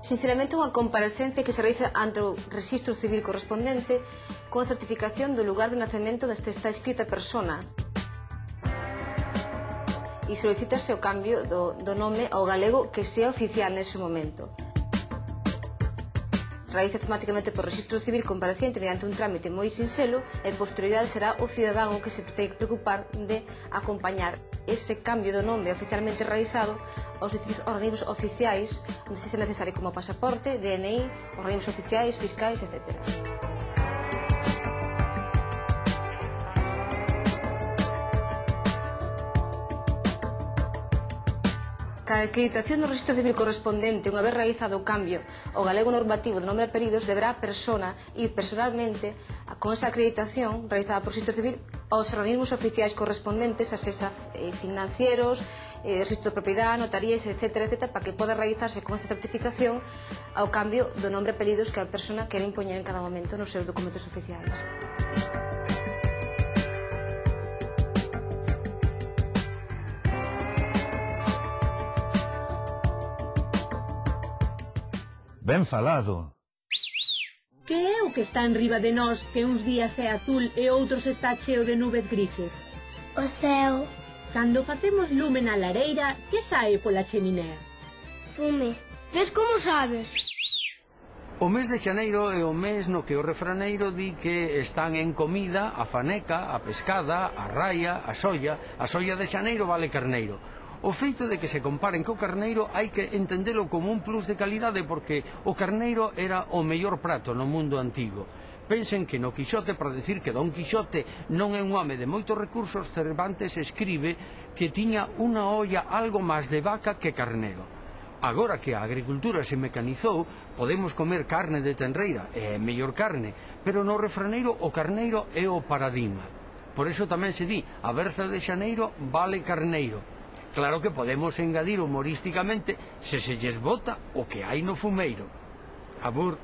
Sinceramente, unha comparecencia que se realiza ante o Rexistro Civil correspondente con a certificación do lugar de nacemento desta está escrita persona e solicítase o cambio do nome ao galego que sea oficial nese momento. Realiza automáticamente por Rexistro Civil compareciente mediante un trámite moi sinxelo e posterioridade será o cidadán que se ten que preocupar de acompañar ese cambio do nome oficialmente realizado aos distintos organismos oficiais onde sexa necesario como pasaporte, DNI, organismos oficiais, fiscais, etc. Cada acreditación do Rexistro Civil correspondente, unha vez realizado o cambio ao galego normativo do nome e apelidos, deberá a persona ir personalmente con esa acreditación realizada por Rexistro Civil aos organismos oficiais correspondentes, a sesa financieros, registro de propiedade, notarías, etc., para que poda realizarse con esta certificación ao cambio do nome e apelidos que a persona quere impoñer en cada momento nos seus documentos oficiais. Ben falado. Que é o que está enriba de nós que uns días é azul e outros está cheo de nubes grises? O ceo. Cando facemos lume na lareira, que sae pola cheminea? Fume. Ves como sabes? O mes de xaneiro é o mes no que o refraneiro di que están en comida a faneca, a pescada, a raia, a solla. A solla de xaneiro vale carneiro. O feito de que se comparen co carneiro hai que entendelo como un plus de calidade porque o carneiro era o mellor prato no mundo antigo. Pensen que no Quixote, para decir que Don Quixote non é un home de moitos recursos, Cervantes escribe que tiña unha olla algo máis de vaca que carneiro. Agora que a agricultura se mecanizou, podemos comer carne de tenreira, é mellor carne, pero no refraneiro o carneiro é o paradigma. Por iso tamén se di, a berza de xaneiro vale carneiro. Claro que podemos engadir humorísticamente se lles bota o que hai no fumeiro. Abur.